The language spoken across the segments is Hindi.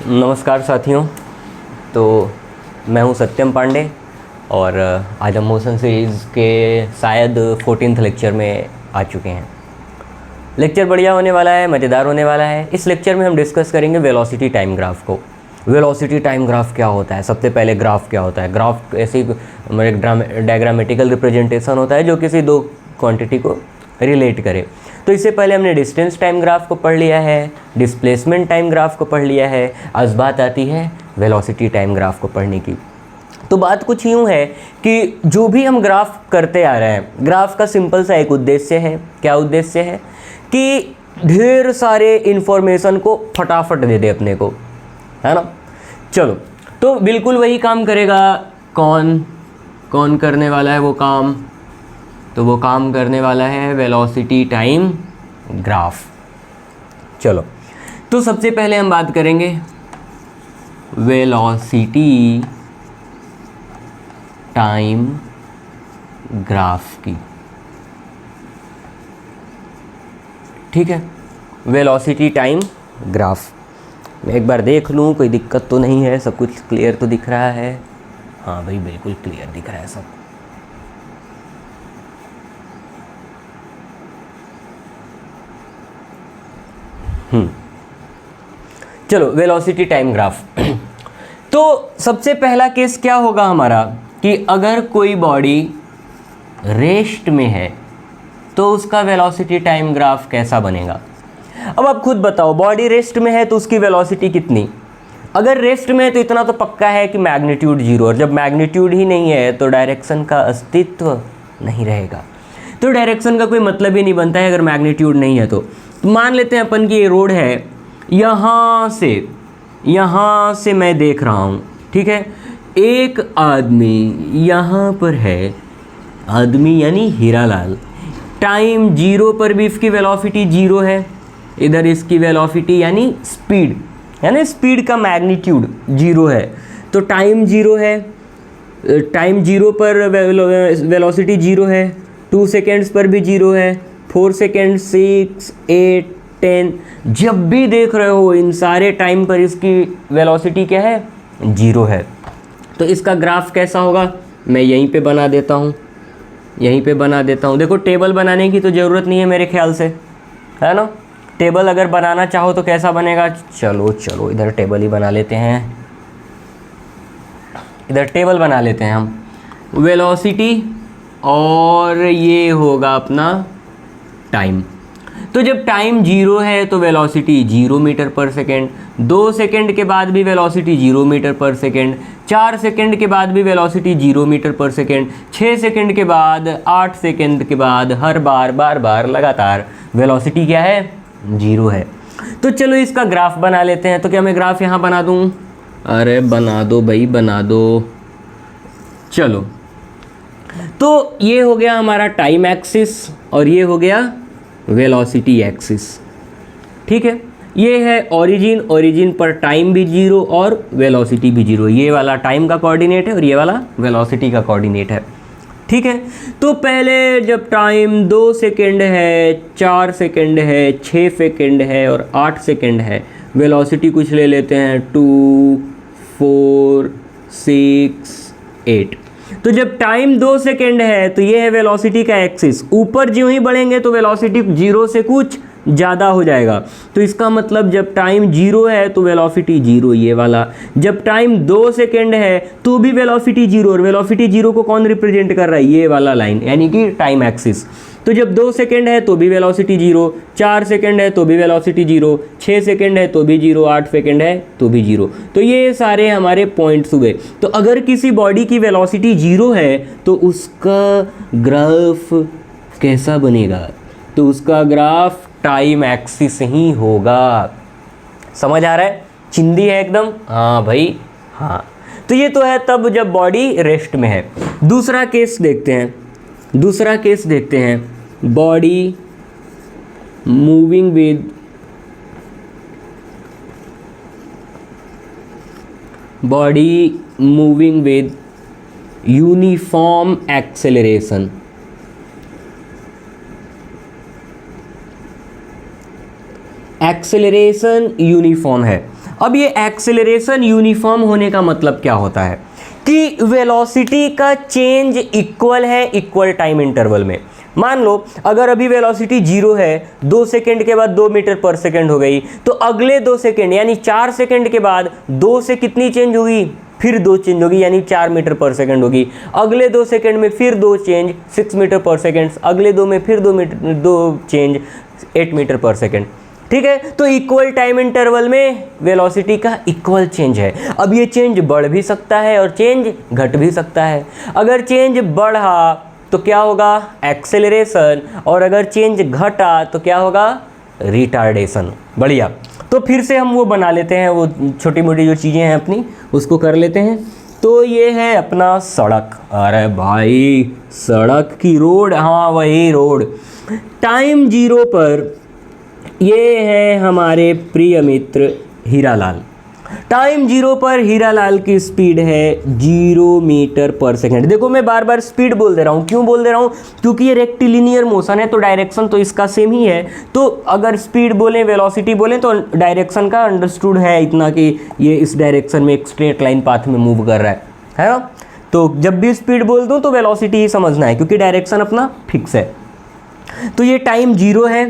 नमस्कार साथियों। तो मैं हूं सत्यम पांडे और आज हम मोशन सीरीज़ के शायद 14th लेक्चर में आ चुके हैं। लेक्चर बढ़िया होने वाला है, मज़ेदार होने वाला है। इस लेक्चर में हम डिस्कस करेंगे वेलोसिटी टाइम ग्राफ को। वेलोसिटी टाइम ग्राफ क्या होता है, सबसे पहले ग्राफ क्या होता है। ग्राफ ऐसी डायग्रामेटिकल रिप्रेजेंटेशन होता है जो किसी दो क्वांटिटी को रिलेट करे। तो इससे पहले हमने डिस्टेंस टाइम ग्राफ को पढ़ लिया है, डिस्प्लेसमेंट टाइम ग्राफ को पढ़ लिया है। आज बात आती है वेलोसिटी टाइम ग्राफ को पढ़ने की। तो बात कुछ यूँ है कि जो भी हम ग्राफ करते आ रहे हैं, ग्राफ का सिंपल सा एक उद्देश्य है। क्या उद्देश्य है? कि ढेर सारे इन्फॉर्मेशन को फटाफट दे दे अपने को, है ना। चलो, तो बिल्कुल वही काम करेगा। कौन करने वाला है वो काम? तो वो काम करने वाला है वेलोसिटी टाइम ग्राफ। चलो, तो सबसे पहले हम बात करेंगे वेलोसिटी टाइम ग्राफ की। ठीक है, वेलोसिटी टाइम ग्राफ। मैं एक बार देख लूँ कोई दिक्कत तो नहीं है, सब कुछ क्लियर तो दिख रहा है। हाँ भाई, बिल्कुल क्लियर दिख रहा है सब। चलो, वेलोसिटी टाइम ग्राफ। तो सबसे पहला केस क्या होगा हमारा कि अगर कोई बॉडी रेस्ट में है तो उसका वेलोसिटी टाइम ग्राफ कैसा बनेगा। अब आप खुद बताओ, बॉडी रेस्ट में है तो उसकी वेलोसिटी कितनी? अगर रेस्ट में है तो इतना तो पक्का है कि मैग्नीट्यूड जीरो, और जब मैग्नीट्यूड ही नहीं है तो डायरेक्शन का अस्तित्व नहीं रहेगा। तो डायरेक्शन का कोई मतलब ही नहीं बनता है अगर मैग्नीट्यूड नहीं है तो मान लेते हैं अपन की ये रोड है, यहाँ से मैं देख रहा हूँ, ठीक है। एक आदमी यहाँ पर है, आदमी यानी हीरालाल। टाइम जीरो पर भी इसकी वेलोसिटी जीरो है। इधर इसकी वेलोसिटी यानी स्पीड का मैग्नीट्यूड जीरो है, तो टाइम जीरो है। टाइम जीरो पर वेलोसिटी जीरो है। 2 सेकेंड्स पर भी जीरो है। 4 सेकेंड, 6, 8, 10, जब भी देख रहे हो इन सारे टाइम पर इसकी वेलोसिटी क्या है? जीरो है। तो इसका ग्राफ कैसा होगा? मैं यहीं पे बना देता हूँ, देखो, टेबल बनाने की तो ज़रूरत नहीं है मेरे ख्याल से, है ना। टेबल अगर बनाना चाहो तो कैसा बनेगा? चलो इधर टेबल ही बना लेते हैं। इधर टेबल बना लेते हैं हम, वेलोसिटी, और ये होगा अपना टाइम। तो जब टाइम जीरो है तो वेलोसिटी 0 मीटर पर सेकेंड। 2 सेकेंड के बाद भी वेलोसिटी 0 मीटर पर सेकेंड। 4 सेकेंड के बाद भी वेलोसिटी 0 मीटर पर सेकेंड। 6 सेकेंड के बाद, 8 सेकेंड के बाद, हर बार लगातार वेलोसिटी क्या है? जीरो है। तो चलो इसका ग्राफ बना लेते हैं। तो क्या मैं ग्राफ यहाँ बना दूँ? अरे बना दो भाई, बना दो। चलो, तो ये हो गया हमारा टाइम एक्सिस और ये हो गया वेलोसिटी एक्सिस। ठीक है, ये है ओरिजिन पर टाइम भी जीरो और वेलोसिटी भी जीरो। ये वाला टाइम का कोऑर्डिनेट है और ये वाला वेलोसिटी का कोऑर्डिनेट है। ठीक है, तो पहले जब टाइम 2 सेकेंड है, 4 सेकेंड है, 6 सेकेंड है और 8 सेकेंड है, वेलोसिटी कुछ ले लेते हैं 2, 4, 6, 8। तो जब टाइम 2 सेकेंड है तो ये है वेलोसिटी का एक्सिस। ऊपर ज्यों ही बढ़ेंगे तो वेलोसिटी जीरो से कुछ ज़्यादा हो जाएगा। तो इसका मतलब जब टाइम जीरो है तो वेलोसिटी जीरो, ये वाला। जब टाइम 2 सेकेंड है तो भी वेलोसिटी जीरो, और वेलोसिटी जीरो को कौन रिप्रेजेंट कर रहा है? ये वाला लाइन, यानी कि टाइम एक्सिस। तो जब 2 सेकेंड है तो भी वेलोसिटी जीरो, 4 सेकेंड है तो भी वेलोसिटी जीरो, 6 सेकेंड है तो भी जीरो, 8 सेकेंड है तो भी जीरो। तो ये सारे हमारे पॉइंट्स हुए। तो अगर किसी बॉडी की वेलोसिटी जीरो है तो उसका ग्राफ कैसा बनेगा? तो उसका ग्राफ टाइम एक्सिस ही होगा। समझ आ रहा है? चिंदी है एकदम? हाँ भाई, हाँ। तो ये तो है तब जब बॉडी रेस्ट में है। दूसरा केस देखते हैं, body moving with uniform acceleration. Acceleration uniform है। अब ये एक्सेलरेशन यूनिफॉर्म होने का मतलब क्या होता है कि वेलोसिटी का चेंज इक्वल है इक्वल टाइम इंटरवल में। मान लो अगर अभी वेलोसिटी 0 है, 2 सेकंड के बाद 2 मीटर पर सेकंड हो गई, तो अगले 2 सेकंड यानी 4 सेकंड के बाद 2 से कितनी चेंज होगी, फिर 2 चेंज होगी यानी 4 मीटर पर सेकंड होगी। अगले 2 सेकंड में फिर 2 चेंज 6 मीटर पर सेकंड, अगले 2 में फिर 2 चेंज 8 मीटर पर सेकंड। ठीक है, तो इक्वल टाइम इंटरवल में वेलोसिटी का इक्वल चेंज है। अब ये चेंज बढ़ भी सकता है और चेंज घट भी सकता है। अगर चेंज बढ़ा तो क्या होगा, एक्सेलरेशन, और अगर चेंज घटा तो क्या होगा, रिटार्डेशन। बढ़िया, तो फिर से हम वो बना लेते हैं, वो छोटी मोटी जो चीज़ें हैं अपनी उसको कर लेते हैं। तो ये है अपना सड़क, अरे भाई सड़क की रोड, हाँ वही रोड। टाइम 0 पर ये है हमारे प्रिय मित्र हीरालाल। टाइम 0 पर हीरालाल की स्पीड है 0 मीटर पर सेकंड। देखो मैं बार बार स्पीड बोल दे रहा हूँ, क्यों बोल दे रहा हूँ, क्योंकि ये रेक्टिलिनियर मोशन है तो डायरेक्शन तो इसका सेम ही है। तो अगर स्पीड बोलें वेलोसिटी बोलें तो डायरेक्शन का अंडरस्टूड है इतना कि ये इस डायरेक्शन में एक स्ट्रेट लाइन पाथ में मूव कर रहा है ना। तो जब भी स्पीड बोल दूँ तो वेलोसिटी ही समझना है क्योंकि डायरेक्शन अपना फिक्स है। तो ये टाइम 0 है,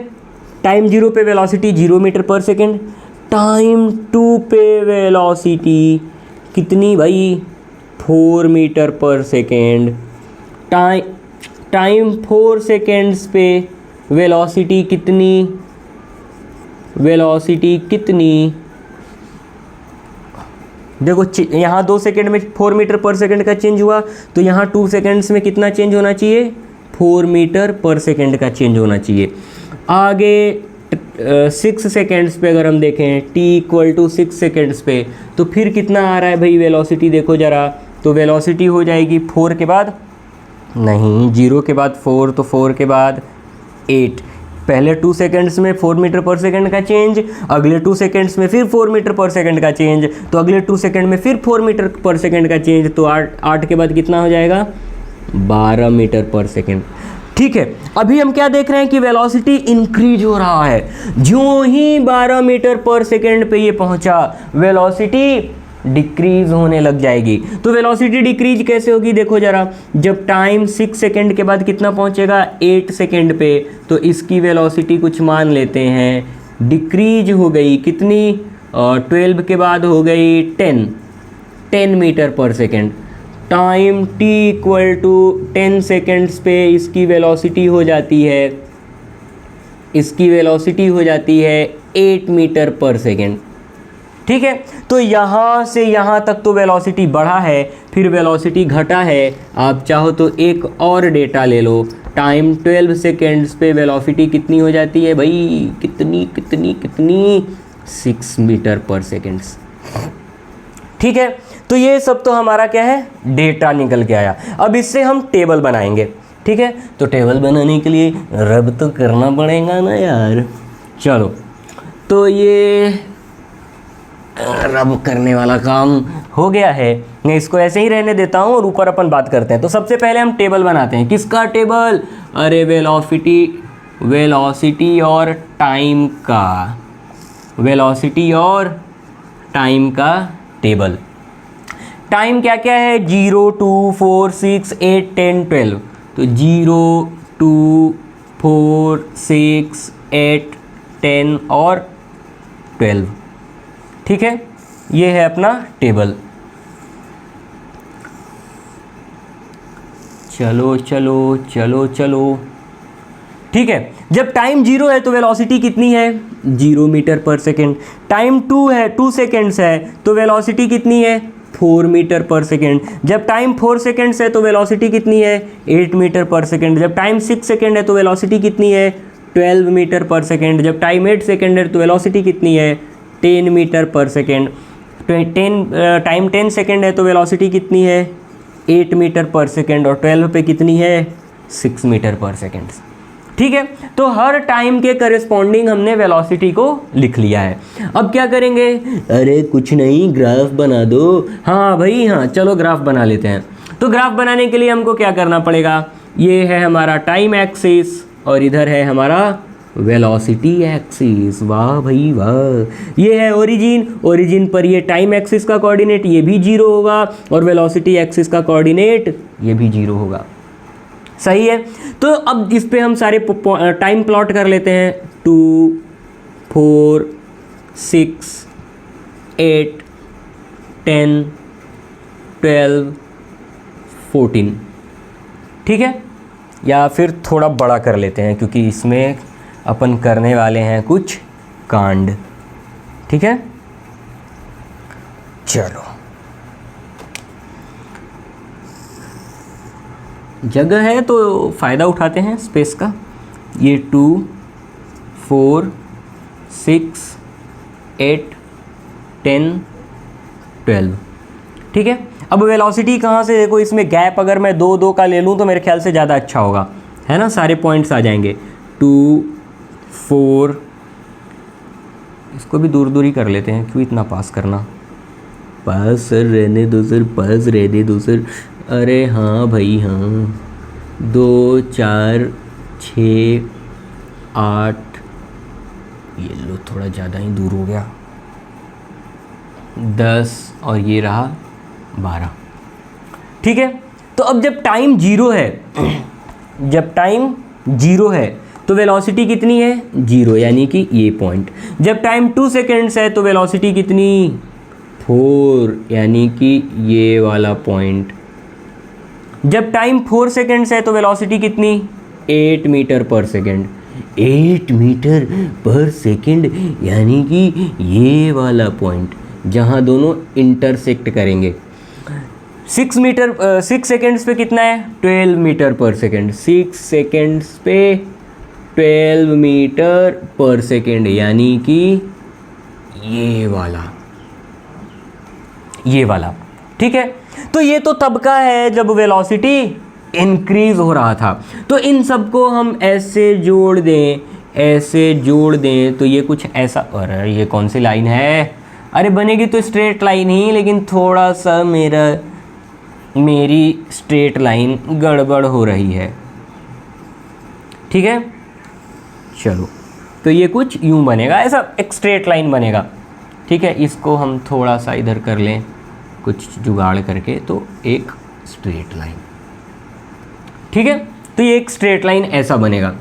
टाइम 0 पे वेलोसिटी 0 मीटर पर सेकेंड। टाइम 2 पे वेलोसिटी कितनी भाई, 4 मीटर पर सेकेंड। टाइम 4 सेकेंड्स पे वेलोसिटी कितनी, देखो यहाँ 2 सेकेंड में 4 मीटर पर सेकेंड का चेंज हुआ, तो यहाँ 2 सेकेंड्स में कितना चेंज होना चाहिए, 4 मीटर पर सेकेंड का चेंज होना चाहिए। आगे 6 सेकेंड्स पे अगर हम देखें, t इक्वल टू 6 सेकेंड्स पे, तो फिर कितना आ रहा है भाई वेलोसिटी, देखो ज़रा, तो वेलोसिटी हो जाएगी 4 के बाद, नहीं 0 के बाद 4, तो 4 के बाद 8। पहले 2 सेकेंड्स में 4 मीटर पर सेकेंड का चेंज, अगले 2 सेकेंड्स में फिर 4 मीटर पर सेकेंड का चेंज, तो अगले 2 सेकेंड में फिर 4 मीटर पर सेकेंड का चेंज, तो 8 के बाद कितना हो जाएगा, 12 मीटर पर सेकेंड। ठीक है, अभी हम क्या देख रहे हैं कि वेलोसिटी इंक्रीज हो रहा है। ज्यों ही 12 मीटर पर सेकेंड पे ये पहुंचा, वेलोसिटी डिक्रीज होने लग जाएगी। तो वेलोसिटी डिक्रीज कैसे होगी, देखो जरा, जब टाइम 6 सेकेंड के बाद कितना पहुंचेगा, 8 सेकेंड पे, तो इसकी वेलोसिटी कुछ मान लेते हैं डिक्रीज हो गई, कितनी, 12 के बाद हो गई 10 मीटर पर second. Time t equal to 10 seconds पे इसकी वेलोसिटी हो जाती है 8 मीटर पर सेकेंड। ठीक है, तो यहाँ से यहाँ तक तो वेलोसिटी बढ़ा है, फिर वेलोसिटी घटा है। आप चाहो तो एक और डेटा ले लो, टाइम 12 सेकेंड्स पे वेलोसिटी कितनी हो जाती है भाई, कितनी 6 मीटर पर सेकेंड्स। ठीक है, तो ये सब तो हमारा क्या है, डेटा निकल के आया। अब इससे हम टेबल बनाएंगे। ठीक है, तो टेबल बनाने के लिए रब तो करना पड़ेगा ना यार। चलो, तो ये रब करने वाला काम हो गया है, मैं इसको ऐसे ही रहने देता हूँ और ऊपर अपन बात करते हैं। तो सबसे पहले हम टेबल बनाते हैं। किसका टेबल, अरे वेलोसिटी और टाइम का, वेलोसिटी और टाइम का टेबल। टाइम क्या क्या है, 0, 2, 4, 6, 8, 10, 12। तो 0, 2, 4, 6, 8, 10 और 12। ठीक है, ये है अपना टेबल। चलो। ठीक है, जब टाइम 0 है तो वेलोसिटी कितनी है, 0 मीटर पर सेकेंड। टाइम 2 है, 2 सेकेंड्स है, तो वेलोसिटी कितनी है, 4 मीटर पर सेकेंड। जब टाइम 4 सेकेंड्स है तो वेलोसिटी कितनी है, 8 मीटर पर सेकेंड। जब टाइम 6 सेकेंड है तो वेलोसिटी कितनी है, 12 मीटर पर सेकेंड। जब टाइम 8 सेकेंड है तो वेलोसिटी कितनी है, 10 मीटर पर सेकेंड। टाइम 10 सेकेंड है तो वेलोसिटी कितनी है, 8 मीटर पर सेकेंड। और 12 पे कितनी है, 6 मीटर पर सेकेंड। ठीक है, तो हर टाइम के करस्पॉन्डिंग हमने वेलोसिटी को लिख लिया है। अब क्या करेंगे, अरे कुछ नहीं, ग्राफ बना दो। हाँ भाई हाँ, चलो ग्राफ बना लेते हैं। तो ग्राफ बनाने के लिए हमको क्या करना पड़ेगा, ये है हमारा टाइम एक्सिस और इधर है हमारा वेलोसिटी एक्सिस, वाह भाई वाह। ये है ओरिजिन, ओरिजिन पर ये टाइम एक्सिस का कोऑर्डिनेट ये भी 0 होगा और वेलोसिटी एक्सिस का कोऑर्डिनेट ये भी 0 होगा। सही है। तो अब इस पे हम सारे टाइम प्लॉट कर लेते हैं। 2, 4, 6, 8, 10, 12, 14। ठीक है, या फिर थोड़ा बड़ा कर लेते हैं क्योंकि इसमें अपन करने वाले हैं कुछ कांड। ठीक है, चलो जगह है तो फ़ायदा उठाते हैं स्पेस का। ये 2, 4, 6, 8, 10, 12। ठीक है, अब वेलोसिटी कहाँ से, देखो इसमें गैप अगर मैं 2, 2 का ले लूँ तो मेरे ख्याल से ज़्यादा अच्छा होगा, है ना, सारे पॉइंट्स आ जाएंगे। 2, 4, इसको भी दूर दूर ही कर लेते हैं, क्यों इतना पास करना। पास सर रहने दो सर, पास रहने दो सर। अरे हाँ भाई हाँ। 2, 4, 6, 8, ये लो थोड़ा ज़्यादा ही दूर हो गया। 10 और ये रहा 12। ठीक है, तो अब जब टाइम 0 है जब टाइम 0 है तो वेलोसिटी कितनी है, 0, यानी कि ये पॉइंट। जब टाइम 2 सेकेंड्स है तो वेलोसिटी कितनी, 4, यानी कि ये वाला पॉइंट। जब टाइम 4 सेकेंड्स है तो वेलोसिटी कितनी, 8 मीटर पर सेकेंड। 8 मीटर पर सेकेंड यानी कि ये वाला पॉइंट जहाँ दोनों इंटरसेक्ट करेंगे। 6 सेकेंड्स पे कितना है, 12 मीटर पर सेकेंड। 6 सेकेंड्स पे 12 मीटर पर सेकेंड, यानी कि ये वाला। ठीक है, तो ये तो तब का है जब वेलोसिटी इंक्रीज हो रहा था। तो इन सबको हम ऐसे जोड़ दें तो ये कुछ ऐसा। अरे ये कौन सी लाइन है, अरे बनेगी तो स्ट्रेट लाइन ही, लेकिन थोड़ा सा मेरी स्ट्रेट लाइन गड़बड़ हो रही है। ठीक है, चलो तो ये कुछ यूं बनेगा, ऐसा एक स्ट्रेट लाइन बनेगा। ठीक है, इसको हम थोड़ा सा इधर कर लें कुछ जुगाड़ करके, तो एक स्ट्रेट लाइन। ठीक है, तो ये एक स्ट्रेट लाइन ऐसा बनेगा।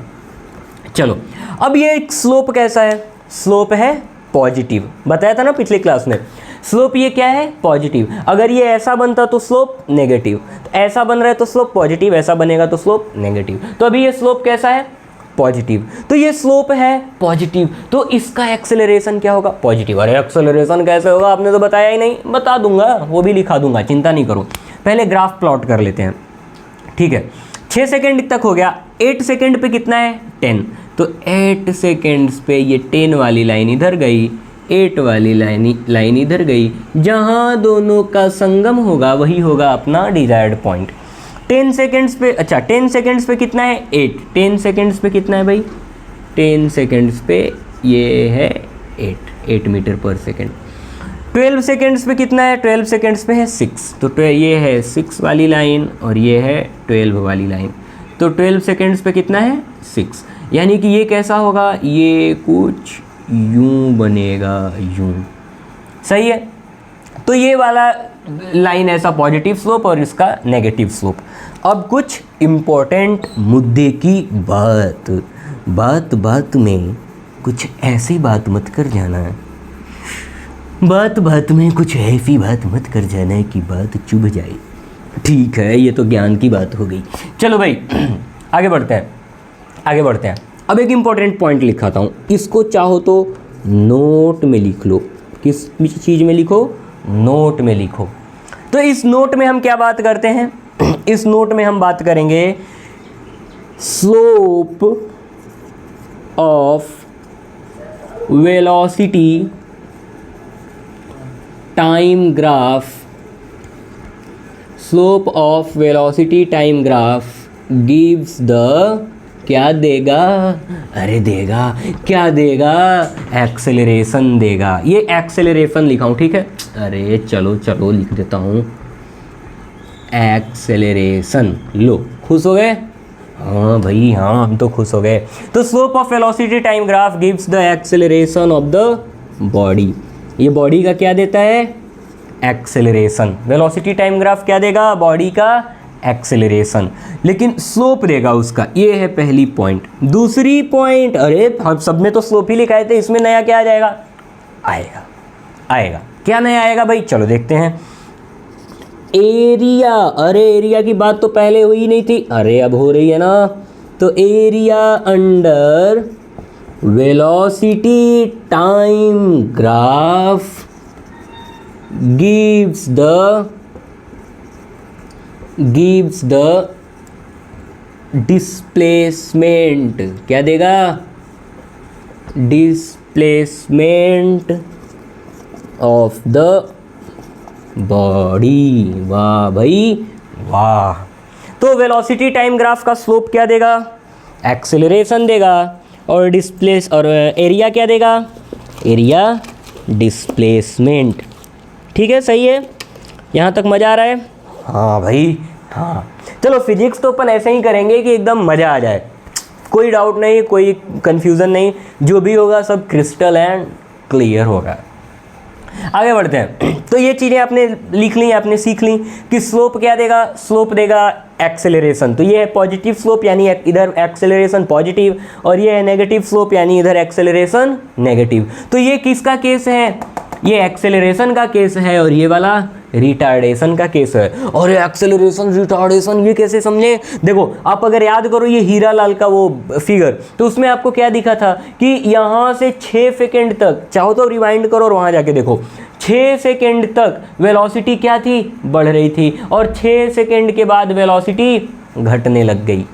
चलो अब ये एक स्लोप कैसा है, स्लोप है पॉजिटिव, बताया था ना पिछली क्लास में। स्लोप ये क्या है, पॉजिटिव। अगर ये ऐसा बनता तो स्लोप नेगेटिव, तो ऐसा बन रहा है तो स्लोप पॉजिटिव, ऐसा बनेगा तो स्लोप नेगेटिव। तो अभी ये स्लोप कैसा है, पॉजिटिव। तो ये स्लोप है पॉजिटिव, तो इसका एक्सेलरेशन क्या होगा, पॉजिटिव। अरे एक्सेलरेशन कैसे होगा, आपने तो बताया ही नहीं, बता दूंगा, वो भी लिखा दूंगा, चिंता नहीं करो। पहले ग्राफ प्लॉट कर लेते हैं। ठीक है, 6 सेकेंड तक हो गया। 8 सेकेंड पे कितना है, 10। तो 8 सेकेंड्स पे ये 10 वाली लाइन इधर गई, 8 वाली लाइन इधर गई, जहाँ दोनों का संगम होगा वही होगा अपना डिजायर्ड पॉइंट। 10 सेकेंड्स पे, अच्छा 10 सेकेंड्स पे कितना है, 8। 10 सेकेंड्स पे कितना है भाई, 10 सेकेंड्स पे ये है 8 मीटर पर सेकेंड। 12 सेकेंड्स पे कितना है, 12 सेकेंड्स पे है 6। तो ये है 6 वाली लाइन और ये है 12 वाली लाइन। तो 12 सेकेंड्स पे कितना है, 6, यानी कि ये कैसा होगा, ये कुछ यूं बनेगा, यूं। सही है, तो ये वाला लाइन ऐसा पॉजिटिव स्लोप और इसका नेगेटिव स्लोप। अब कुछ इम्पोर्टेंट मुद्दे की बात में कुछ ऐसी बात मत कर जाना, बात में कुछ ऐसी बात मत कर जाना कि बात चुभ जाए। ठीक है, ये तो ज्ञान की बात हो गई। चलो भाई आगे बढ़ते हैं। अब एक इम्पोर्टेंट पॉइंट लिखाता हूँ, इसको चाहो तो नोट में लिख लो। किस चीज़ में लिखो, नोट में लिखो। तो इस नोट में हम क्या बात करते हैं, इस नोट में हम बात करेंगे slope of velocity time graph. Slope of velocity time graph gives the, क्या देगा, अरे देगा, क्या देगा, एक्सेलरेशन देगा। ये एक्सेलरेशन लिखाऊं, ठीक है, अरे चलो लिख देता हूँ एक्सेलरेशन। लो खुश हो गए, हाँ भाई हाँ, हम तो खुश हो गए। तो slope of velocity time graph gives the acceleration of the body. ये बॉडी का क्या देता है? एक्सेलरेशन। वेलोसिटी टाइम ग्राफ क्या देगा? बॉडी का एक्सेलरेशन, लेकिन स्लोप देगा उसका। ये है पहली पॉइंट। दूसरी पॉइंट, अरे हम सब में तो स्लोप ही लिखाए थे, इसमें नया क्या आ जाएगा? आएगा क्या नया आएगा भाई? चलो देखते हैं। एरिया, अरे एरिया की बात तो पहले हुई नहीं थी, अरे अब हो रही है ना। तो area under velocity time graph gives the displacement, क्या देगा? Displacement of the body. वाह भाई वाह। तो वेलोसिटी टाइम ग्राफ का स्लोप क्या देगा? एक्सेलरेशन देगा। और डिस्प्लेस और एरिया क्या देगा? Area displacement. ठीक है, सही है, यहाँ तक मज़ा आ रहा है? हाँ भाई हाँ। चलो फिजिक्स तो अपन ऐसे ही करेंगे कि एकदम मज़ा आ जाए, कोई डाउट नहीं, कोई कन्फ्यूज़न नहीं, जो भी होगा सब क्रिस्टल एंड क्लियर होगा। आगे बढ़ते हैं। तो ये चीज़ें आपने लिख ली, आपने सीख ली कि स्लोप क्या देगा? स्लोप देगा एक्सेलरेशन। तो ये है पॉजिटिव स्लोप, यानी इधर एक्सेलरेशन पॉजिटिव, और ये है नेगेटिव स्लोप, यानी इधर एक्सेलरेशन नेगेटिव। तो ये किसका केस है? ये एक्सेलरेशन का केस है, और ये वाला रिटार्डेशन का केस है। और एक्सेलरेशन रिटार्डेशन ये कैसे समझे? देखो आप अगर याद करो ये हीरा लाल का वो फिगर, तो उसमें आपको क्या दिखा था कि यहाँ से 6 सेकेंड तक, चाहो तो रिवाइंड करो और वहाँ जाके देखो, 6 सेकेंड तक वेलोसिटी क्या थी? बढ़ रही थी, और 6 सेकेंड के बाद वेलोसिटी घटने लग गई।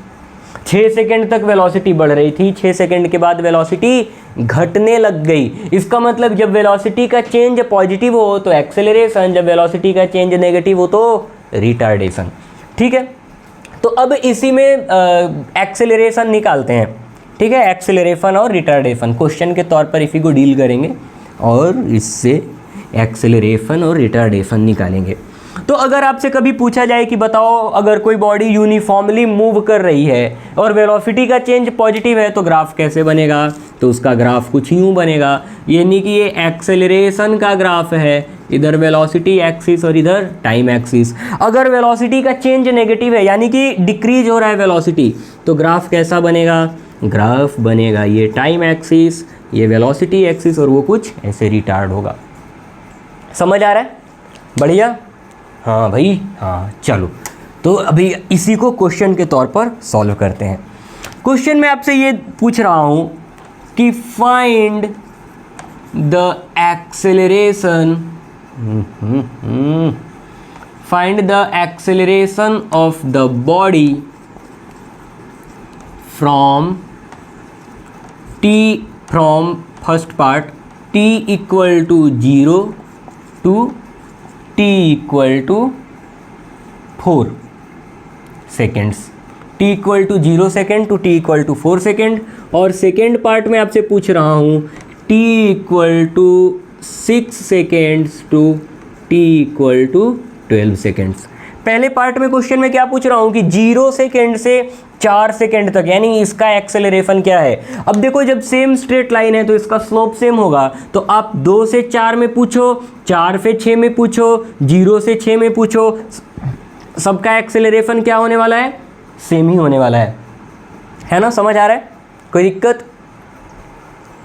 6 सेकेंड तक वेलोसिटी बढ़ रही थी, 6 सेकेंड के बाद वेलोसिटी घटने लग गई। इसका मतलब जब वेलोसिटी का चेंज पॉजिटिव हो तो एक्सेलरेशन, जब वेलोसिटी का चेंज नेगेटिव हो तो रिटार्डेशन। ठीक है, तो अब इसी में एक्सेलरेशन निकालते हैं। ठीक है, एक्सेलरेशन और रिटार्डेशन क्वेश्चन के तौर पर इसी को डील करेंगे और इससे एक्सेलरेशन और रिटार्डेशन निकालेंगे। तो अगर आपसे कभी पूछा जाए कि बताओ अगर कोई बॉडी यूनिफॉर्मली मूव कर रही है और वेलोसिटी का चेंज पॉजिटिव है तो ग्राफ कैसे बनेगा? तो उसका ग्राफ कुछ यूँ बनेगा, यानी कि ये एक्सेलरेशन का ग्राफ है, इधर वेलोसिटी एक्सिस और इधर टाइम एक्सिस। अगर वेलोसिटी का चेंज नेगेटिव है, यानी कि डिक्रीज हो रहा है वेलोसिटी, तो ग्राफ कैसा बनेगा? ग्राफ बनेगा ये टाइम एक्सिस, ये वेलोसिटी एक्सिस, और वो कुछ ऐसे रिटार्ड होगा। समझ आ रहा है? बढ़िया। हाँ भाई हाँ। चलो तो अभी इसी को क्वेश्चन के तौर पर सॉल्व करते हैं। क्वेश्चन में आपसे ये पूछ रहा हूँ कि find the acceleration, find the acceleration of the body from T, from first part t equal to 0 to t equal to 4 seconds, t equal to 0 second to t equal to 4 second. और सेकेंड पार्ट में आपसे पूछ रहा हूँ t equal to 6 seconds to t equal to 12 seconds. पहले पार्ट में क्वेश्चन में क्या पूछ रहा हूँ कि 0 सेकेंड से 4 सेकेंड तक, यानी इसका एक्सेलरेशन क्या है। अब देखो जब सेम स्ट्रेट लाइन है तो इसका स्लोप सेम होगा, तो आप 2 से 4 में पूछो, 4 से 6 में पूछो, 0 से 6 में पूछो, सबका एक्सेलरेशन क्या होने वाला है? सेम ही होने वाला है ना? समझ आ रहा है? कोई दिक्कत?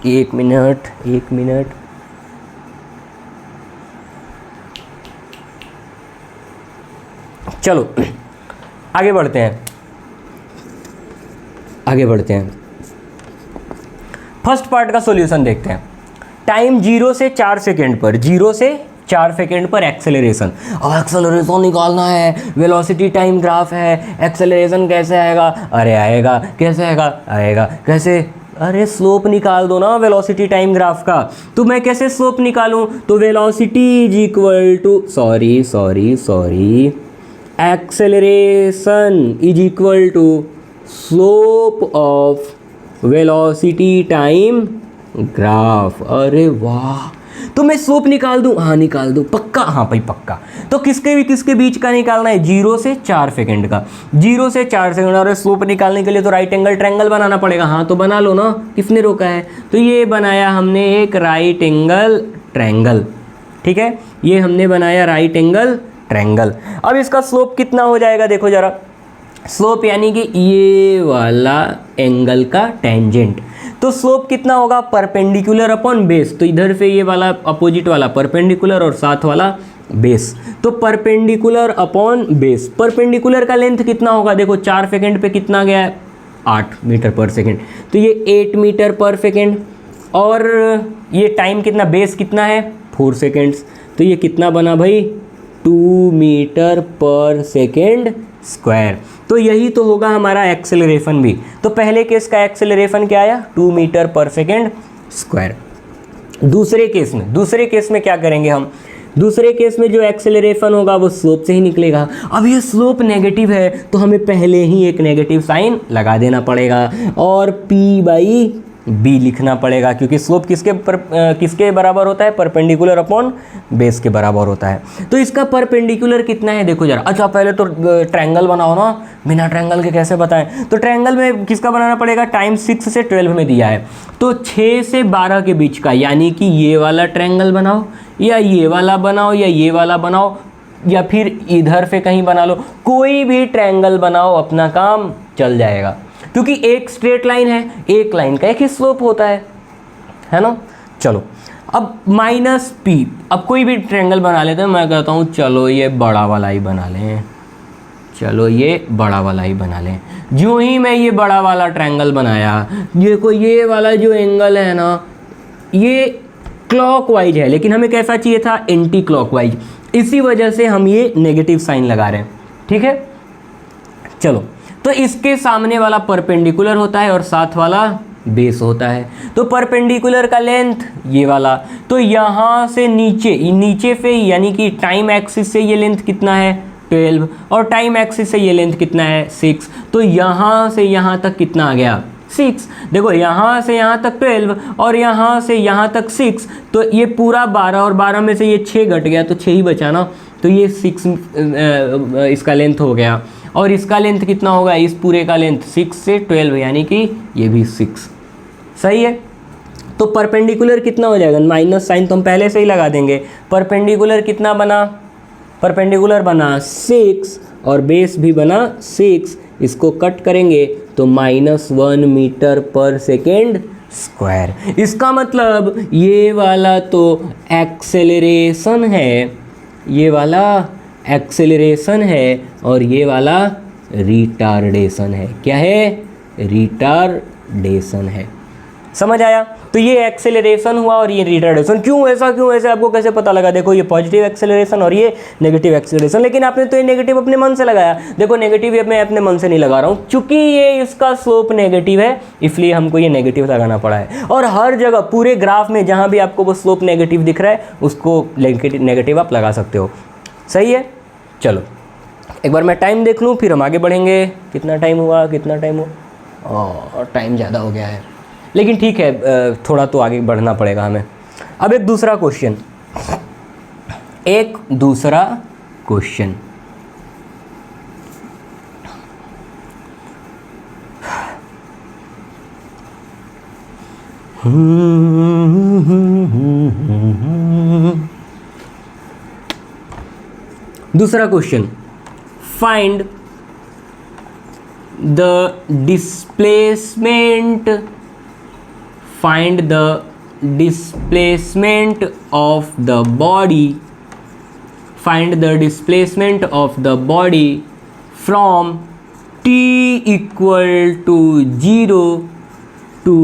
एक मिनट। चलो आगे बढ़ते हैं। फर्स्ट पार्ट का सॉल्यूशन देखते हैं। टाइम 0 से 4 सेकेंड पर, 0 से 4 सेकेंड पर एक्सेलरेशन। अब एक्सेलरेशन निकालना है, वेलोसिटी टाइम ग्राफ है, एक्सेलरेशन कैसे आएगा? अरे आएगा, कैसे आएगा? कैसे? अरे स्लोप निकाल दो ना वेलोसिटी टाइम ग्राफ का। तो मैं कैसे स्लोप निकालूं? तो velocity is equal to, sorry, acceleration is equal to slope of velocity time graph. अरे वाह, तो मैं स्लोप निकाल दूं, हाँ निकाल दूं, पक्का, हाँ भाई पक्का। तो किसके बीच का निकालना है, 0 से 4 सेकंड का, 0 से 4 सेकंड। और स्लोप निकालने के लिए तो राइट एंगल ट्रायंगल बनाना पड़ेगा, हाँ तो बना लो ना, किसने रोका है। तो ये बनाया हमने एक राइट एंगल ट्रायंगल, ठीक है, ये हमने बनाया राइट एंगल ट्रायंगल। अब इसका स्लोप कितना हो जाएगा, देखो जरा, स्लोप यानी कि ये वाला एंगल का टेंजेंट। तो स्लोप कितना होगा, परपेंडिकुलर अपॉन बेस। तो इधर से ये वाला अपोजिट वाला परपेंडिकुलर और साथ वाला बेस, तो परपेंडिकुलर अपॉन बेस। परपेंडिकुलर का लेंथ कितना होगा, देखो 4 सेकंड पे कितना गया है, 8 मीटर पर सेकंड, तो ये 8 मीटर पर सेकंड। और ये टाइम कितना, बेस कितना है 4 सेकेंड्स, तो ये कितना बना भाई 2 मीटर पर सेकेंड स्क्वायर। तो यही तो होगा हमारा एक्सेलरेशन भी। तो पहले केस का एक्सेलरेशन क्या आया, 2 मीटर पर सेकेंड स्क्वायर। दूसरे केस में क्या करेंगे हम, दूसरे केस में जो एक्सेलरेशन होगा वो स्लोप से ही निकलेगा। अब ये स्लोप नेगेटिव है तो हमें पहले ही एक नेगेटिव साइन लगा देना पड़ेगा और P/B लिखना पड़ेगा, क्योंकि स्लोप किसके बराबर होता है, परपेंडिकुलर अपॉन बेस के बराबर होता है। तो इसका परपेंडिकुलर कितना है, देखो जरा। अच्छा पहले तो ट्रायंगल बनाओ ना, बिना ट्रायंगल के कैसे बताएं। तो ट्रायंगल में किसका बनाना पड़ेगा, टाइम 6 से 12 में दिया है, तो 6 से 12 के बीच का, यानी कि ये वाला ट्रायंगल बनाओ या ये वाला बनाओ या ये वाला बनाओ या फिर इधर से कहीं बना लो, कोई भी ट्रायंगल बनाओ, अपना काम चल जाएगा, क्योंकि एक स्ट्रेट लाइन है, एक लाइन का एक ही स्लोप होता है ना। चलो अब -P, अब कोई भी ट्रायंगल बना लेते हैं। मैं कहता हूँ चलो ये बड़ा वाला ही बना लें, चलो ये बड़ा वाला ही बना लें। जो ही मैं ये बड़ा वाला ट्रायंगल बनाया, ये वाला जो एंगल है ना, ये क्लॉकवाइज है, लेकिन हमें कैसा चाहिए था, एंटी क्लॉकवाइज। इसी वजह से हम ये नेगेटिव साइन लगा रहे हैं, ठीक है। चलो तो इसके सामने वाला परपेंडिकुलर होता है और साथ वाला बेस होता है। तो परपेंडिकुलर का लेंथ ये वाला, तो यहाँ से नीचे पे यानी कि टाइम एक्सिस से ये लेंथ कितना है 12 और टाइम एक्सिस से ये लेंथ कितना है 6। तो यहाँ से यहाँ तक कितना आ गया 6। देखो यहाँ से यहाँ तक 12 और यहाँ से यहाँ तक 6, तो ये पूरा 12 और 12 में से ये 6 घट गया तो 6 ही बचा ना, तो ये 6 इसका लेंथ हो गया। और इसका लेंथ कितना होगा, इस पूरे का लेंथ 6 से 12 यानी कि ये भी 6, सही है। तो परपेंडिकुलर कितना हो जाएगा, माइनस साइन तो हम पहले से ही लगा देंगे। परपेंडिकुलर कितना बना, परपेंडिकुलर बना 6 और बेस भी बना 6, इसको कट करेंगे तो -1 मीटर पर सेकेंड स्क्वायर। इसका मतलब ये वाला तो एक्सेलरेशन है, ये वाला एक्सेलरेशन है और ये वाला रिटार्डेशन है। क्या है, रिटार्डेशन है। समझ आया। तो ये एक्सेलरेशन हुआ और ये रिटार्डेशन। क्यों ऐसे आपको कैसे पता लगा, देखो ये पॉजिटिव एक्सेलरेशन और ये नेगेटिव एक्सेलरेशन। लेकिन आपने तो ये नेगेटिव अपने मन से लगाया, देखो नेगेटिव मैं अपने मन से नहीं लगा रहा हूँ, चूंकि ये इसका स्लोप नेगेटिव है इसलिए हमको ये नेगेटिव लगाना पड़ा है। और हर जगह पूरे ग्राफ में जहाँ भी आपको वो स्लोप नेगेटिव दिख रहा है उसको नेगेटिव आप लगा सकते हो, सही है। चलो एक बार मैं टाइम देख लूँ फिर हम आगे बढ़ेंगे। कितना टाइम हुआ, और टाइम ज़्यादा हो गया है, लेकिन ठीक है थोड़ा तो आगे बढ़ना पड़ेगा हमें। अब एक दूसरा क्वेश्चन, दूसरा question, find the displacement of the body from t equal to 0 to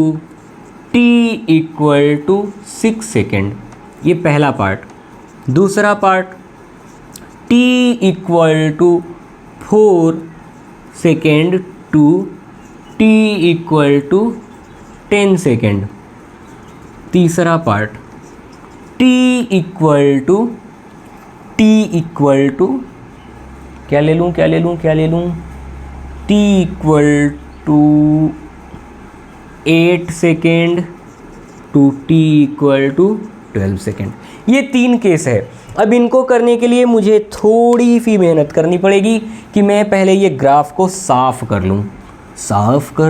t equal to 6 second. ये पहला पार्ट। दूसरा part t equal to 4 second to t equal to 10 second. तीसरा पार्ट t equal to क्या ले लूँ t equal to 8 second to t equal to 12 second. ये 3 केस है। अब इनको करने के लिए मुझे थोड़ी सी मेहनत करनी पड़ेगी कि मैं पहले ये ग्राफ को साफ़ कर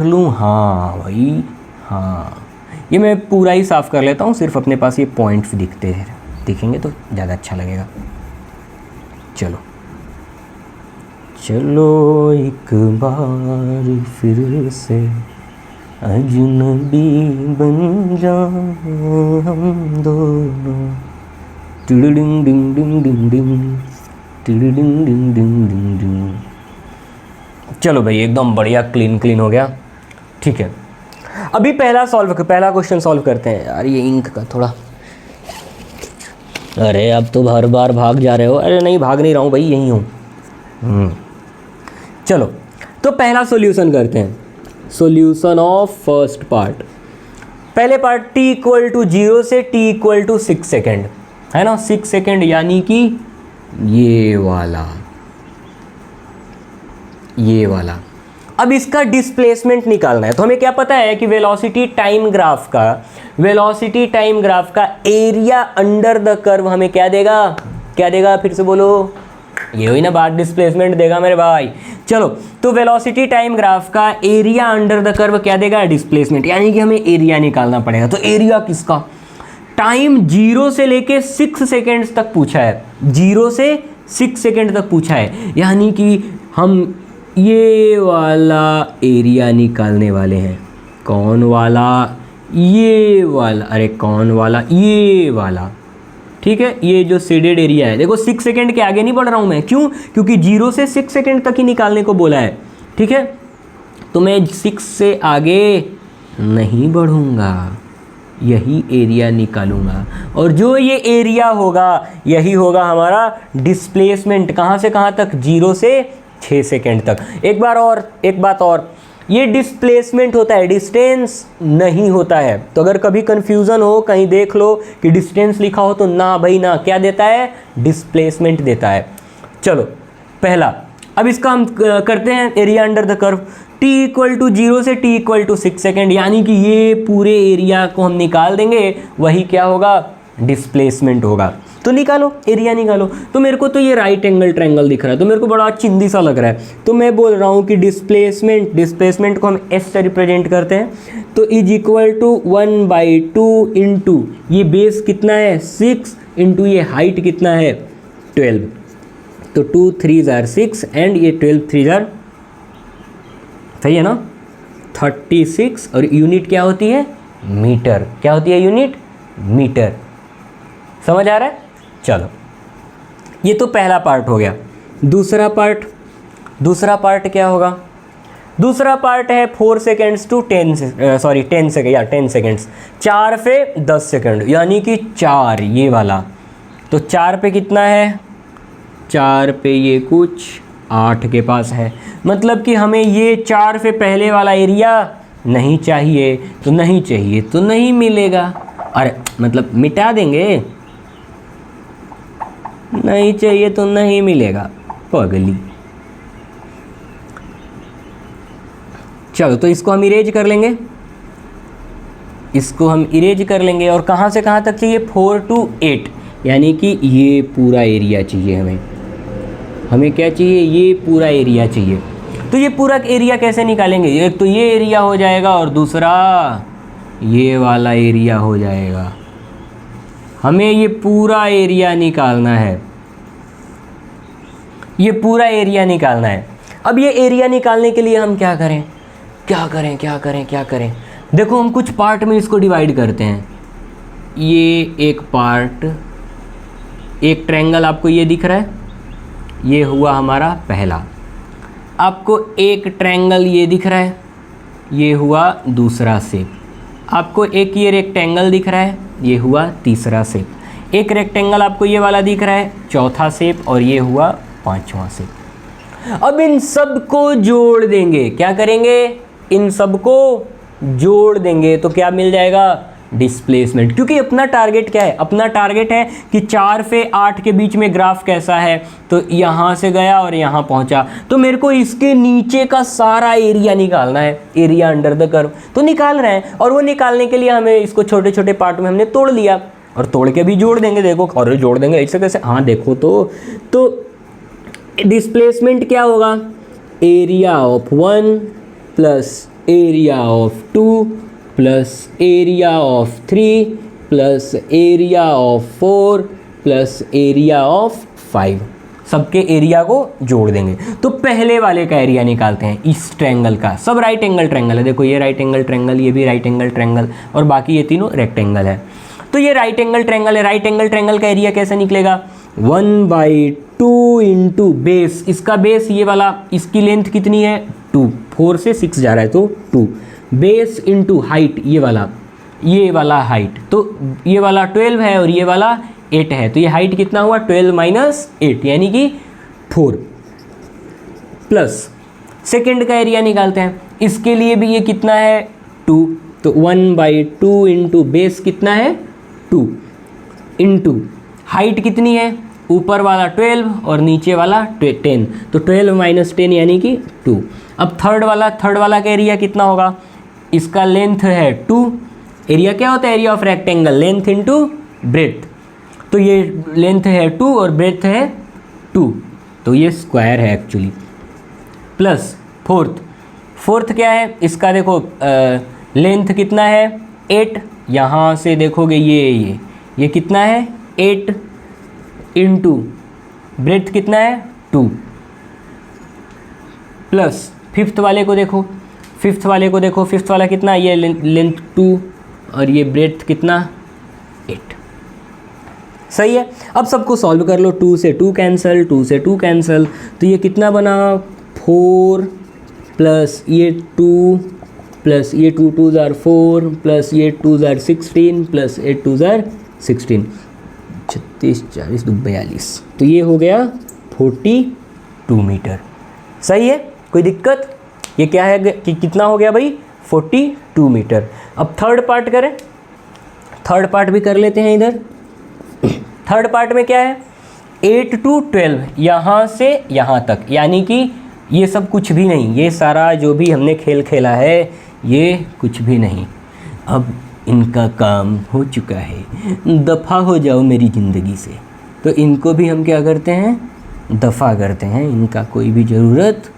लूँ। हाँ भाई, हाँ, ये मैं पूरा ही साफ़ कर लेता हूँ, सिर्फ अपने पास ये पॉइंट्स दिखेंगे तो ज़्यादा अच्छा लगेगा। चलो एक बार फिर से अजनबी बन जाएं हम दोनों। टिडिडिंग डिंग डिंग डिंग डिंग, टिडिडिंग डिंग डिंग डिंग डिंग। चलो भाई, एकदम बढ़िया क्लीन हो गया। ठीक है, अभी पहला क्वेश्चन सॉल्व करते हैं। यार ये इंक का थोड़ा, अरे अब तो हर बार भाग जा रहे हो। अरे नहीं, भाग नहीं रहा हूँ भाई, यहीं हूँ। चलो, तो पहला सॉल्यूशन करते हैं। Solution of first part. पहले पार्ट t इक्वल टू 0 से t इक्वल टू 6 सेकेंड है ना, 6 सेकेंड, यानी कि ये वाला। अब इसका डिस्प्लेसमेंट निकालना है। तो हमें क्या पता है कि वेलोसिटी टाइम ग्राफ का एरिया अंडर द कर्व हमें क्या देगा, फिर से बोलो। ये हुई ना बात, डिस्प्लेसमेंट देगा मेरे भाई। चलो, तो वेलोसिटी टाइम ग्राफ का एरिया अंडर द कर्व क्या देगा, डिस्प्लेसमेंट, यानी कि हमें एरिया निकालना पड़ेगा। तो एरिया किसका, टाइम 0 से लेके 6 सेकेंड्स तक पूछा है, 0 से 6 सेकेंड तक पूछा है, यानी कि हम ये वाला एरिया निकालने वाले हैं। कौन वाला, ये वाला, अरे कौन वाला, ये वाला। ठीक है, ये जो शेडेड एरिया है, देखो 6 सेकेंड के आगे नहीं बढ़ रहा हूँ मैं, क्यों, क्योंकि 0 से 6 सेकेंड तक ही निकालने को बोला है। ठीक है, तो मैं 6 से आगे नहीं बढ़ूँगा, यही एरिया निकालूंगा, और जो ये एरिया होगा यही होगा हमारा डिस्प्लेसमेंट। कहाँ से कहाँ तक, 0 से 6 सेकेंड तक। एक बात और, ये डिस्प्लेसमेंट होता है, डिस्टेंस नहीं होता है। तो अगर कभी कंफ्यूजन हो, कहीं देख लो कि डिस्टेंस लिखा हो, तो ना भाई ना, क्या देता है, डिस्प्लेसमेंट देता है। चलो पहला, अब इसका हम करते हैं area under the curve. t equal to 0 से t इक्वल टू 6 सेकेंड, यानी कि ये पूरे एरिया को हम निकाल देंगे, वही क्या होगा, डिस्प्लेसमेंट होगा। तो निकालो, एरिया निकालो। तो मेरे को तो ये राइट एंगल ट्रायंगल दिख रहा है, तो मेरे को बड़ा चिंदी सा लग रहा है। तो मैं बोल रहा हूँ कि डिस्प्लेसमेंट को हम s से रिप्रेजेंट करते हैं। तो इज इक्वल टू 1/2 इंटू ये बेस कितना है, 6, इंटू ये हाइट कितना है, 12। तो 2 3 जार 6 एंड ये 12 3 जार, सही है ना, 36। और यूनिट क्या होती है, मीटर। क्या होती है यूनिट, मीटर। समझ आ रहा है। चलो, ये तो पहला पार्ट हो गया। दूसरा पार्ट क्या होगा, दूसरा पार्ट है 4 सेकेंड्स टू 10 सेकेंड्स, 4 पे 10 सेकेंड, यानी कि 4 ये वाला। तो 4 पे कितना है, 4 पे ये कुछ 8 के पास है, मतलब कि हमें ये 4 से पहले वाला एरिया नहीं चाहिए, तो नहीं मिलेगा। अरे मतलब मिटा देंगे, नहीं चाहिए तो नहीं मिलेगा, पगली। चलो, तो इसको हम इरेज कर लेंगे, और कहाँ से कहाँ तक चाहिए, 4 to 8, यानी कि ये पूरा एरिया चाहिए हमें क्या चाहिए, ये पूरा एरिया चाहिए। तो ये पूरा एरिया कैसे निकालेंगे, एक तो ये एरिया हो जाएगा और दूसरा ये वाला एरिया हो जाएगा। हमें ये पूरा एरिया निकालना है, अब ये एरिया निकालने के लिए हम क्या करें, देखो हम कुछ पार्ट में इसको डिवाइड करते हैं। ये एक पार्ट, एक ट्रायंगल आपको ये दिख रहा है, ये हुआ हमारा पहला। आपको एक ट्रायंगल ये दिख रहा है, ये हुआ दूसरा शेप। आपको एक ये रेक्टेंगल दिख रहा है, ये हुआ तीसरा शेप। एक रेक्टेंगल आपको ये वाला दिख रहा है, चौथा शेप, और ये हुआ 5वां शेप। अब इन सब को जोड़ देंगे, क्या करेंगे, इन सब को जोड़ देंगे, तो क्या मिल जाएगा, डिस्प्लेसमेंट। क्योंकि अपना टारगेट क्या है, अपना टारगेट है कि 4 से 8 के बीच में ग्राफ कैसा है, तो यहाँ से गया और यहाँ पहुँचा, तो मेरे को इसके नीचे का सारा एरिया निकालना है, एरिया अंडर द कर्व। तो निकाल रहे हैं, और वो निकालने के लिए हमें इसको छोटे छोटे पार्ट में हमने तोड़ लिया। और तोड़ के भी जोड़ देंगे, देखो और जोड़ देंगे ऐसे कैसे, हाँ देखो तो डिस्प्लेसमेंट क्या होगा, area of 1 plus area of 2 plus area of 3 plus area of 4 plus area of 5, सबके एरिया को जोड़ देंगे। तो पहले वाले का एरिया निकालते हैं इस ट्रायंगल का, सब राइट एंगल ट्रायंगल है, देखो ये राइट एंगल ट्रायंगल, ये भी राइट एंगल ट्रायंगल और बाकी ये तीनों रेक्टेंगल है। तो ये राइट एंगल ट्रायंगल है, राइट एंगल ट्रायंगल का एरिया कैसे निकलेगा, 1/2 इंटू बेस, इसका बेस ये वाला, इसकी लेंथ कितनी है 2, 4 से 6 जा रहा है तो 2, बेस इंटू हाइट ये वाला हाइट, तो ये वाला 12 है और ये वाला 8 है, तो ये हाइट कितना हुआ 12 माइनस 8 यानी कि 4, प्लस सेकेंड का एरिया निकालते हैं, इसके लिए भी ये कितना है 2, तो 1/2 इंटू बेस कितना है 2 इंटू हाइट कितनी है, ऊपर वाला 12 और नीचे वाला 10, तो 12 माइनस 10 यानी कि 2। अब थर्ड वाला का एरिया कितना होगा, इसका लेंथ है 2, एरिया क्या होता है, area of rectangle, length into breadth, तो ये लेंथ है 2 और ब्रेथ है 2, तो ये स्क्वायर है एक्चुअली, प्लस फोर्थ क्या है, इसका देखो लेंथ कितना है 8, यहाँ से देखोगे ये कितना है 8 इंटू ब्रेथ कितना है 2, प्लस फिफ्थ वाले को देखो, फिफ्थ वाला कितना, ये लेंथ 2 और ये ब्रेथ कितना 8, सही है। अब सबको सॉल्व कर लो, 2 से 2 कैंसिल, 2 से 2 कैंसिल, तो ये कितना बना 4 प्लस ये 2 प्लस ये 2 2 ज़ार 4 प्लस ये 2 ज़ार 16 प्लस 8 2 ज़ार 16, 36 40 42, तो ये हो गया 42 मीटर, सही है, कोई दिक्कत, ये क्या है कि कितना हो गया भाई 42 मीटर। अब थर्ड पार्ट करें, थर्ड पार्ट भी कर लेते हैं इधर। थर्ड पार्ट में क्या है 8 to 12 यहाँ से यहाँ तक, यानी कि ये सब कुछ भी नहीं, ये सारा जो भी हमने खेल खेला है ये कुछ भी नहीं, अब इनका काम हो चुका है, दफ़ा हो जाओ मेरी ज़िंदगी से। तो इनको भी हम क्या करते हैं, दफ़ा करते हैं, इनका कोई भी ज़रूरत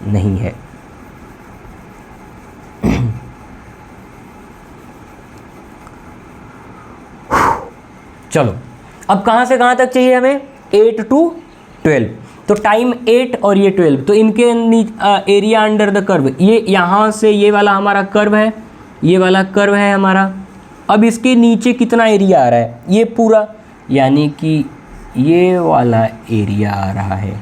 नहीं है। चलो अब कहाँ से कहाँ तक चाहिए हमें, 8 to 12, तो टाइम 8 और ये 12, तो इनके एरिया अंडर द कर्व, ये यहाँ से ये वाला हमारा कर्व है, ये वाला कर्व है हमारा, अब इसके नीचे कितना एरिया आ रहा है, ये पूरा, यानी कि ये वाला एरिया आ रहा है,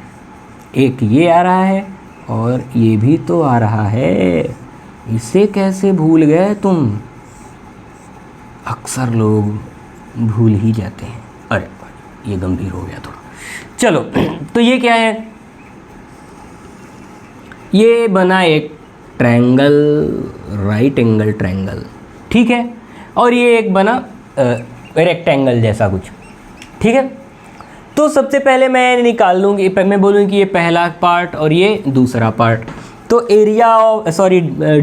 एक ये आ रहा है और ये भी तो आ रहा है, इसे कैसे भूल गए तुम, अक्सर लोग भूल ही जाते हैं। अरे ये गंभीर हो गया थोड़ा, चलो तो ये क्या है, ये बना एक ट्रायंगल, राइट एंगल ट्रायंगल, ठीक है, और ये एक बना रेक्टेंगल जैसा कुछ, ठीक है। तो सबसे पहले मैं निकाल लूँगी, मैं बोलूँगी कि ये पहला पार्ट और ये दूसरा पार्ट, तो एरिया ऑफ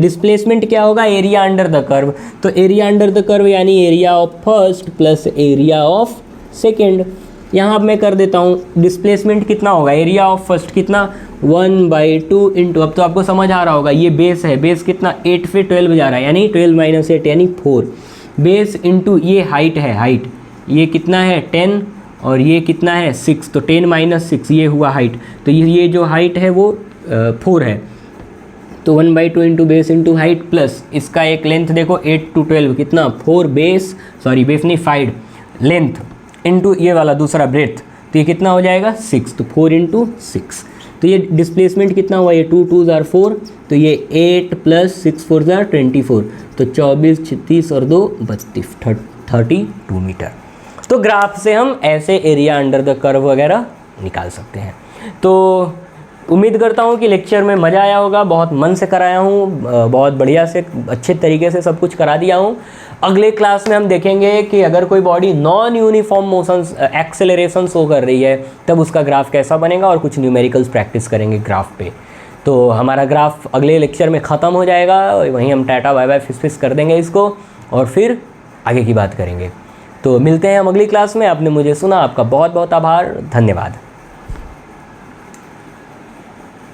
डिस्प्लेसमेंट क्या होगा, एरिया अंडर द कर्व, तो एरिया अंडर द कर्व यानी area of first plus area of second. यहाँ मैं कर देता हूँ डिस्प्लेसमेंट कितना होगा, एरिया ऑफ फर्स्ट कितना 1/2 इंटू, अब तो आपको समझ आ रहा होगा, ये बेस है, बेस कितना 8 से 12 जा रहा है, यानी 12 माइनस 8 यानी 4, बेस इंटू ये हाइट है, हाइट ये कितना है 10 और ये कितना है 6, तो 10 माइनस 6 ये हुआ हाइट, तो ये जो हाइट है वो 4 है, तो 1/2 into base into height plus इसका एक लेंथ देखो 8 to 12 कितना 4 बेस नहीं 5 लेंथ इंटू ये वाला दूसरा ब्रेथ, तो ये कितना हो जाएगा 6, तो 4 इंटू 6, तो ये डिस्प्लेसमेंट कितना हुआ, ये 2 2 ज़ार 4, तो ये 8 प्लस 6 4 ज़ार 24, तो 24 36 और 2 32 32 मीटर। तो ग्राफ से हम ऐसे एरिया अंडर द कर्व वगैरह निकाल सकते हैं। तो उम्मीद करता हूँ कि लेक्चर में मज़ा आया होगा, बहुत मन से कराया हूँ, बहुत बढ़िया से अच्छे तरीके से सब कुछ करा दिया हूँ। अगले क्लास में हम देखेंगे कि अगर कोई body non uniform motions acceleration show कर रही है तब उसका ग्राफ कैसा बनेगा, और कुछ न्यूमेरिकल्स प्रैक्टिस करेंगे ग्राफ पे। तो हमारा ग्राफ अगले लेक्चर में ख़त्म हो जाएगा, वहीं हम टाटा बाय बाय फिस फिस कर देंगे इसको और फिर आगे की बात करेंगे। तो मिलते हैं हम अगली क्लास में। आपने मुझे सुना, आपका बहुत बहुत आभार, धन्यवाद।